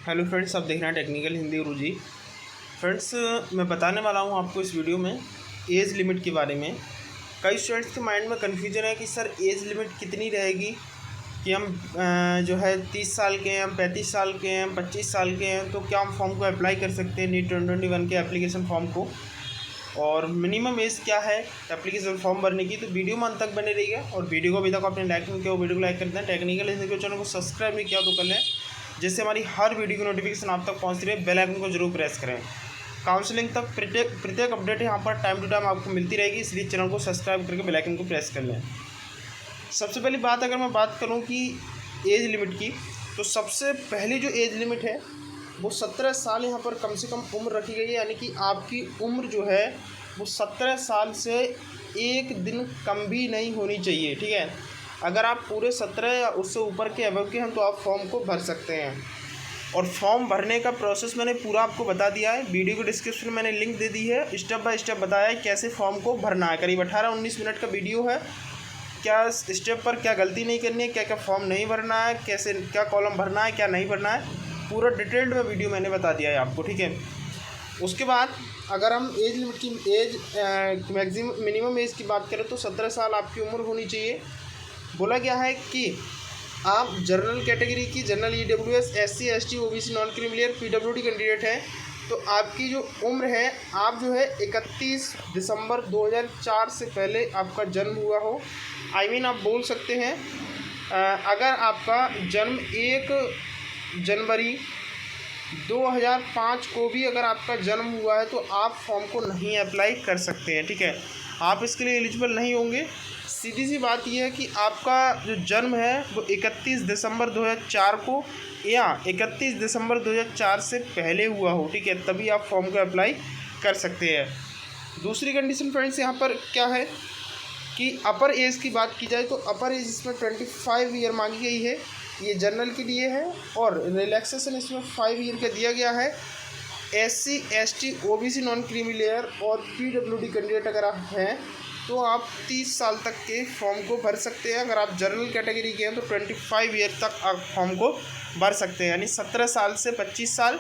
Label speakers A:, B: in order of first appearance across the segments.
A: Hello friends, आप देख रहे हैं टेक्निकल हिंदी गुरुजी। फ्रेंड्स, मैं बताने वाला हूं आपको इस वीडियो में एज लिमिट के बारे में। कई स्टूडेंट्स के माइंड में कन्फ्यूजन है कि सर एज लिमिट कितनी रहेगी, कि हम जो है 30 साल के हैं, हम 35 साल के हैं, 25 साल के हैं, तो क्या हम फॉर्म को अप्लाई कर सकते हैं नीट 2021 के एप्लीकेशन फॉर्म को, और मिनिमम एज क्या है एप्लीकेशन फॉर्म भरने की। तो वीडियो में अंत तक बने रहिएगा। और वीडियो को अभी तक आपने लाइक नहीं किया वो वीडियो को लाइक कर दें। टेक्निकल हिंदी के चैनल को सब्सक्राइब नहीं किया तो कर लें, जिससे हमारी हर वीडियो की नोटिफिकेशन आप तक पहुंचती रहे। बेल आइकन को जरूर प्रेस करें। काउंसलिंग तक प्रत्येक अपडेट यहाँ पर टाइम टू टाइम आपको मिलती रहेगी, इसलिए चैनल को सब्सक्राइब करके बेल आइकन को प्रेस कर लें। सबसे पहली बात, अगर मैं बात करूँ कि एज लिमिट की, तो सबसे पहली जो एज लिमिट है वो 17 साल यहाँ पर कम से कम उम्र रखी गई है। यानी कि आपकी उम्र जो है वो 17 साल से एक दिन कम भी नहीं होनी चाहिए। ठीक है, अगर आप पूरे 17 या उससे ऊपर के अबव के हैं तो आप फॉर्म को भर सकते हैं। और फॉर्म भरने का प्रोसेस मैंने पूरा आपको बता दिया है। वीडियो के डिस्क्रिप्शन में मैंने लिंक दे दी है, स्टेप बाय स्टेप बताया है कैसे फॉर्म को भरना है। करीब 18-19 मिनट का वीडियो है। क्या स्टेप पर क्या गलती नहीं करनी है, क्या क्या फॉर्म नहीं भरना है, कैसे क्या कॉलम भरना है, क्या नहीं भरना है, पूरा डिटेल्ड में वीडियो मैंने बता दिया है आपको। ठीक है, उसके बाद अगर हम एज लिमिट की मैक्सिमम मिनिमम एज की बात करें तो 17 साल आपकी उम्र होनी चाहिए। बोला गया है कि आप जनरल कैटेगरी की, general EWS, SC ST OBC non creamy layer PWD candidate हैं, तो आपकी जो उम्र है, आप जो है 31 दिसंबर 2004 से पहले आपका जन्म हुआ हो। आप बोल सकते हैं अगर आपका जन्म 1 जनवरी 2005 को भी अगर आपका जन्म हुआ है तो आप फॉर्म को नहीं अप्लाई कर सकते हैं। ठीक है, आप इसके लिए एलिजिबल नहीं होंगे। सीधी सी बात यह है कि आपका जो जन्म है वो 31 दिसंबर 2004 को या 31 दिसंबर 2004 से पहले हुआ हो। ठीक है, तभी आप फॉर्म को अप्लाई कर सकते हैं। दूसरी कंडीशन फ्रेंड्स यहाँ पर क्या है कि अपर एज की बात की जाए तो अपर एज इसमें 25 ईयर मांगी गई है, ये जनरल के लिए है। और रिलैक्सेशन इसमें 5 ईयर का दिया गया है। SC ST OBC non creamy layer और PWD कैंडिडेट अगर आप हैं तो आप 30 साल तक के फॉर्म को भर सकते हैं। अगर आप जनरल कैटेगरी के हैं तो 25 ईयर तक आप फॉर्म को भर सकते हैं, यानी 17 साल से 25 साल।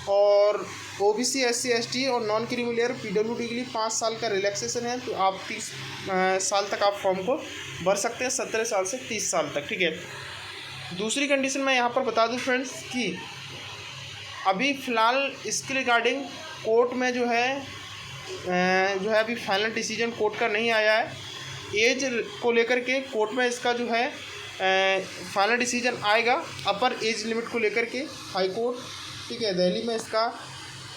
A: और OBC SC ST और नॉन क्रीमी लेयर PWD के लिए 5 साल का रिलैक्सेशन है, तो आप 30 साल तक आप फॉर्म को भर सकते हैं, 17 साल से 30 साल तक। ठीक है, दूसरी कंडीशन मैं यहाँ पर बता दूँ फ्रेंड्स कि अभी फ़िलहाल इसके रिगार्डिंग कोर्ट में जो है अभी फाइनल डिसीजन कोर्ट का नहीं आया है। एज को लेकर के कोर्ट में इसका जो है फाइनल डिसीजन आएगा अपर एज लिमिट को लेकर के, हाई कोर्ट। ठीक है, दिल्ली में इसका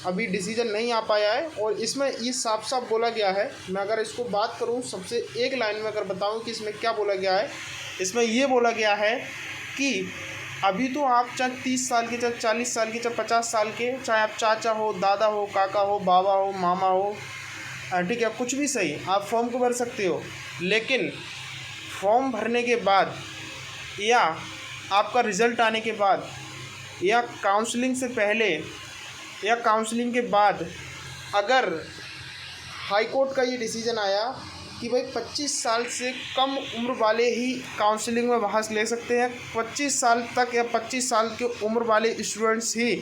A: अभी डिसीजन नहीं आ पाया है। और इसमें ये साफ साफ बोला गया है, मैं अगर इसको बात करूँ सबसे एक लाइन में अगर बताऊँ कि इसमें क्या बोला गया है, इसमें ये बोला गया है कि अभी तो आप चाहे 30 साल के, चाहे 40 साल के, चाहे 50 साल के, चाहे आप चाचा हो, दादा हो, काका हो, बाबा हो, मामा हो, ठीक है, कुछ भी सही, आप फॉर्म को भर सकते हो। लेकिन फॉर्म भरने के बाद या आपका रिज़ल्ट आने के बाद या काउंसलिंग से पहले या काउंसलिंग के बाद अगर हाई कोर्ट का ये डिसीजन आया कि भाई 25 साल से कम उम्र वाले ही काउंसलिंग में भाग ले सकते हैं, 25 साल तक या 25 साल के उम्र वाले स्टूडेंट्स ही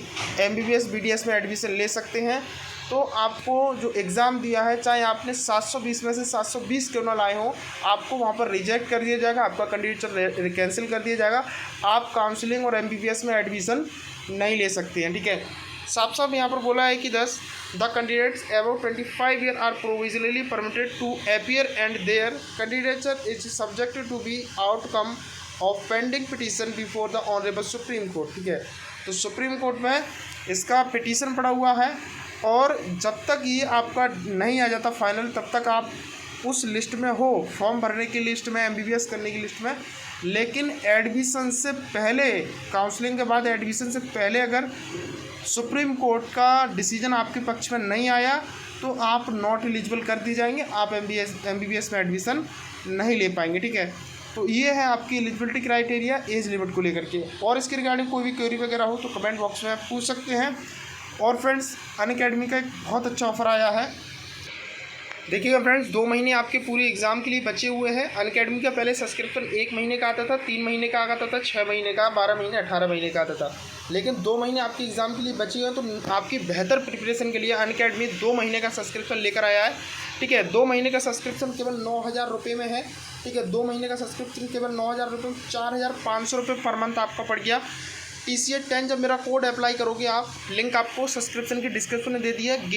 A: MBBS BDS में एडमिशन ले सकते हैं, तो आपको जो एग्ज़ाम दिया है, चाहे आपने 720 में से 720 क्यों ना लाए हों, आपको वहाँ पर रिजेक्ट कर दिया जाएगा, आपका कैंडिडेट कैंसिल कर दिया जाएगा। आप काउंसलिंग और MBBS में एडमिशन नहीं ले सकते हैं। ठीक है, साफ साफ यहाँ पर बोला है कि the candidates above 25 year are provisionally permitted to appear and their candidature is subjected to be outcome of pending petition before the honourable Supreme Court. ठीक है, तो सुप्रीम कोर्ट में इसका पिटीशन पड़ा हुआ है, और जब तक ये आपका नहीं आ जाता फाइनल, तब तक आप उस लिस्ट में हो, फॉर्म भरने की लिस्ट में, MBBS करने की लिस्ट में। लेकिन एडमिशन से पहले, काउंसलिंग के बाद एडमिशन से पहले अगर सुप्रीम कोर्ट का डिसीजन आपके पक्ष में नहीं आया तो आप नॉट एलिजिबल कर दिए जाएंगे, आप MBBS में एडमिशन नहीं ले पाएंगे। ठीक है, तो ये है आपकी एलिजिबिलिटी क्राइटेरिया एज लिमिट को लेकर के। और इसके रिगार्डिंग कोई भी क्वेरी वगैरह हो तो कमेंट बॉक्स में आप पूछ सकते हैं। और फ्रेंड्स, अनअकैडमी का एक बहुत अच्छा ऑफर आया है। देखिएगा फ्रेंड्स, 2 महीने आपके पूरे एग्ज़ाम के लिए बचे हुए हैं। अनअकैडमी का पहले सब्सक्रिप्शन 1 महीने का आता था, 3 महीने का आता था, 6 महीने का, 12 महीने, 18 महीने का आता था। लेकिन 2 महीने आपके एग्ज़ाम के लिए बचे हैं, तो आपकी बेहतर प्रिपरेशन के लिए अनअकैडमी 2 महीने का सब्सक्रिप्शन लेकर आया है। ठीक है, 2 महीने का सब्सक्रिप्शन केवल 9,000 रुपये में है। ठीक है, 2 महीने का सब्सक्रिप्शन केवल 9,000 रुपये में 4,500 रुपये पर मंथ आपका पड़ गया। TCET 10 जब मेरा कोड अप्लाई करोगे आप, लिंक आपको सब्सक्रिप्शन की डिस्क्रिप्शन में दे दिया है।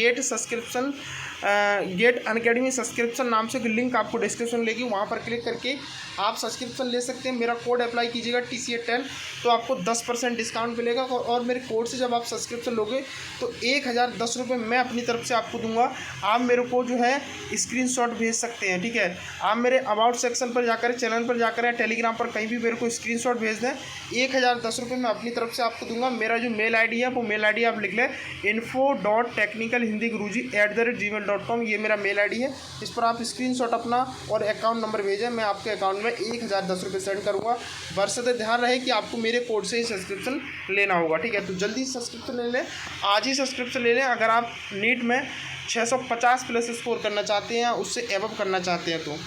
A: गेट अनअकैडमी सब्सक्रिप्शन नाम से लिंक आपको डिस्क्रिप्शन लेगी, वहाँ पर क्लिक करके आप सब्सक्रिप्शन ले सकते हैं। मेरा कोड अप्लाई कीजिएगा TCET 10, तो आपको 10% डिस्काउंट मिलेगा। और मेरे कोड से जब आप सब्सक्रिप्शन लोगे तो 1,010 रुपये मैं अपनी तरफ से आपको दूंगा। आप मेरे को जो है स्क्रीनशॉट भेज सकते हैं। ठीक है, आप मेरे अबाउट सेक्शन पर जाकर, चैनल पर जाकर या टेलीग्राम पर कहीं भी मेरे को स्क्रीनशॉट भेज दें, 1,010 रुपये मैं अपनी तरफ से आपको दूंगा। मेरा जो मेल ID है वो मेल ID आप लिख लें, info.technicalhindigurji@gmail.com, ये मेरा मेल ID है। इस पर आप स्क्रीनशॉट अपना और अकाउंट नंबर भेजें, मैं आपके अकाउंट में 1,010 रुपये सेंड करूँगा। बरसते ध्यान रहे कि आपको मेरे कोड से ही सब्सक्रिप्शन लेना होगा। ठीक है, तो जल्दी सब्सक्रिप्शन ले लें, आज ही सब्सक्रिप्शन ले लें। अगर आप नीट में 650 प्लस स्कोर करना चाहते हैं, उससे एबव करना चाहते हैं तो